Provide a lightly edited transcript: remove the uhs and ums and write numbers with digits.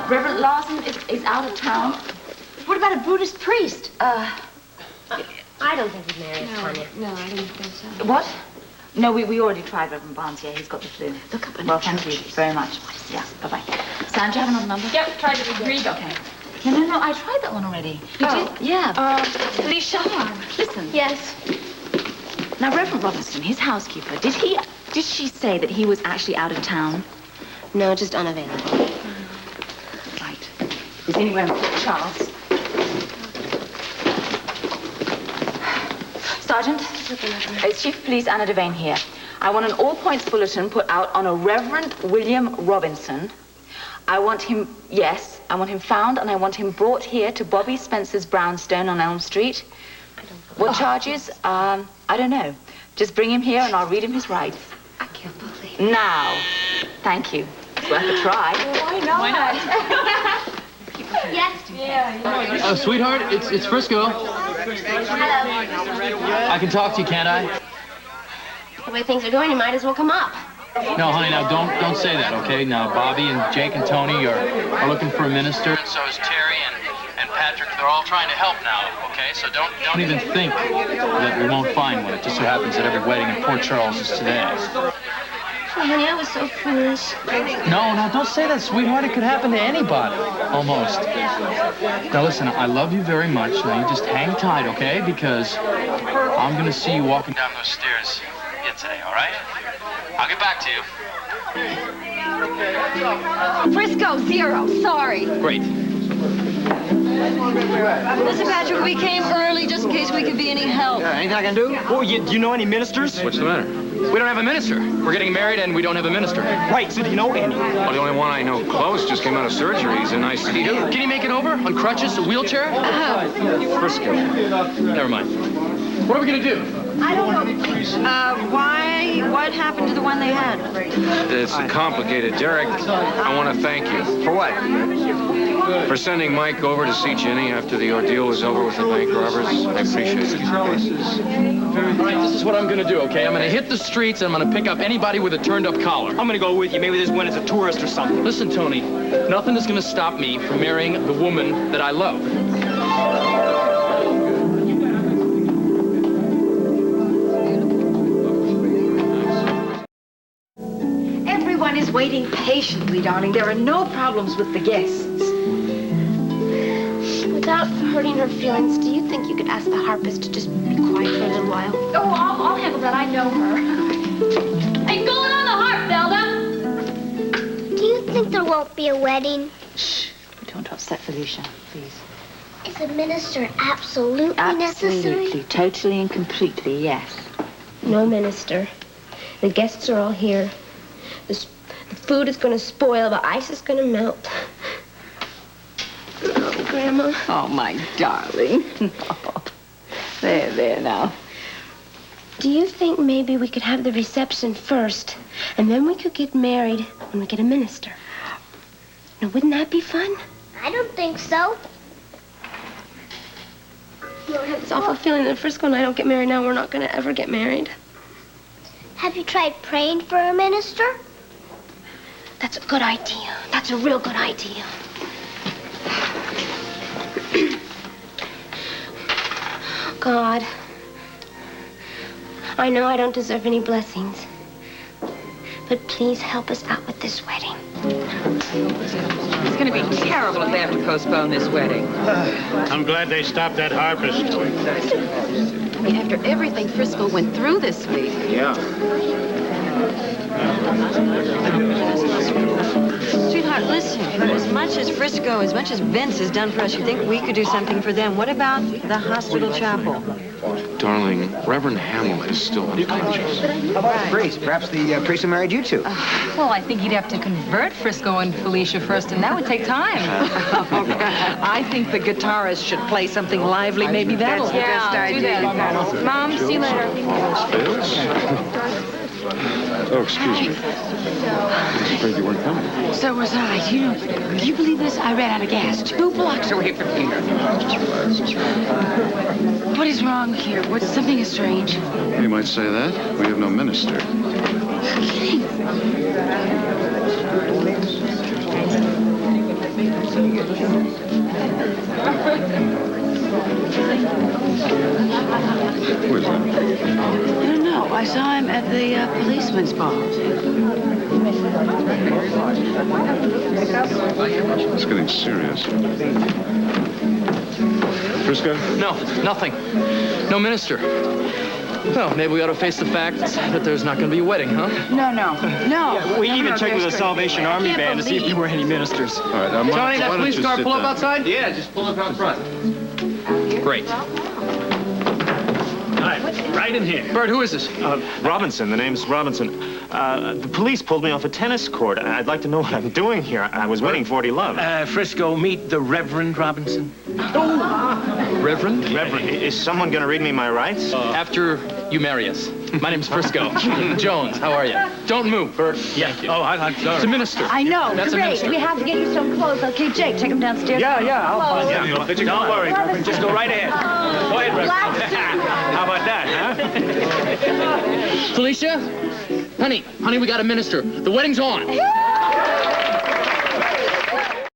Reverend Larson is out of town. What about a Buddhist priest? I don't think he'd marry us, Tanya. No, I don't think so. What? No, we already tried Reverend Barnes. Yeah, he's got the flu. Look up and well, thank you very much. Yeah, bye-bye. Sam, do you have another number? Yep, tried to read. Okay. No, I tried that one already. Did you? Yeah. Felicia. Listen. Yes. Now, Reverend Robinson, his housekeeper, did she say that he was actually out of town? No, just unavailable. Right. Is he anywhere in Charles? Sergeant, it's Chief of Police Anna Devane here. I want an all-points bulletin put out on a Reverend William Robinson. I want him found, and I want him brought here to Bobby Spencer's brownstone on Elm Street. What charges? I don't know. Just bring him here, and I'll read him his rights. I can't believe it. Now. Thank you. It's worth a try. Why not? Why not? Yes. Yeah. Sweetheart, it's Frisco. Hello. I can talk to you, can't I? The way things are going, you might as well come up. No, honey, now don't say that, okay? Now, Bobby and Jake and Tony are looking for a minister. And so is Terry and Patrick. They're all trying to help now, okay? So don't even think that we won't find one. It just so happens that every wedding in Port Charles is today. Oh, honey, I was so foolish. No, don't say that, sweetheart. It could happen to anybody, almost. Now, listen, I love you very much. Now, you just hang tight, okay? Because I'm going to see you walking down those stairs again today, all right? I'll get back to you. Frisco, 0. Sorry. Great. Listen, Patrick, we came early just in case we could be any help. Yeah, anything I can do? Oh, do you know any ministers? What's the matter? We don't have a minister. We're getting married and we don't have a minister. Right, so do you know any? Well, the only one I know close just came out of surgery. He's a nice dude. Can he make it over? On crutches, a wheelchair? Frisco. Never mind. What are we going to do? I don't know. What happened to the one they had? It's complicated. Derek, I want to thank you. For what? For sending Mike over to see Jenny after the ordeal was over with the bank robbers. I appreciate it. All right, this is what I'm going to do, okay? I'm going to hit the streets and I'm going to pick up anybody with a turned-up collar. I'm gonna go with you. Maybe this one is a tourist or something. Listen, Tony, nothing is going to stop me from marrying the woman that I love. Everyone is waiting patiently, darling. There are no problems with the guests. Without hurting her feelings, do you think you could ask the harpist to just be quiet for a little while? Oh, I'll handle that. I know her. Hey, going on the harp, Zelda! Do you think there won't be a wedding? Shh. Don't upset Felicia, please. Is a minister absolutely necessary? Absolutely, totally and completely, yes. No minister. The guests are all here. The food is going to spoil. The ice is going to melt. Oh, Grandma. Oh, my darling. Oh. There now. Do you think maybe we could have the reception first, and then we could get married when we get a minister? Now, wouldn't that be fun? I don't think so. I have this awful feeling that if Frisco and I don't get married now, we're not going to ever get married. Have you tried praying for a minister? That's a good idea. That's a real good idea. God, I know I don't deserve any blessings, but please help us out with this wedding. It's going to be terrible if they have to postpone this wedding. I'm glad they stopped that harpist. I mean, after everything Frisco went through this week. Yeah. Sweetheart, listen. As much as Frisco, as much as Vince has done for us, you think we could do something for them? What about the hospital chapel? Darling, Reverend Hamlet is still unconscious. How about the priest? Perhaps the priest who married you two. Well, I think he'd have to convert Frisco and Felicia first, and that would take time. I think the guitarist should play something lively. Maybe that'll be the best idea. Mom, see you later. Oh, excuse me. I was afraid you weren't coming. So was I. Do you believe this? I ran out of gas 2 blocks away from here. What is wrong here? Something is strange. You might say that. We have no minister. You're kidding. Who is that? I don't know. I saw him at the policeman's ball. It's getting serious. Frisco? No, nothing. No minister. Well, maybe we ought to face the fact that there's not going to be a wedding, huh? No. We even checked with the Salvation Army band to see if there were any ministers. All right, now, Johnny, that police car pull up down. outside? Yeah, just pull up out front. Great. Right in here. Bert, who is this? Robinson. The name's Robinson. The police pulled me off a tennis court. I'd like to know what I'm doing here. I was winning 40 love. Frisco, meet the Reverend Robinson. Reverend? Reverend, is someone going to read me my rights? After you marry us. My name's Frisco. Jones, how are you? Don't move, Bert. Yeah. I'm sorry. It's a minister. I know. That's a Great. minister. We have to get you some clothes. Okay, Jake, take him downstairs. Yeah, I'll find you. Don't worry, Reverend. Just go right ahead. Go ahead, Reverend. How about that, huh? Felicia? Honey, we got a minister. The wedding's on.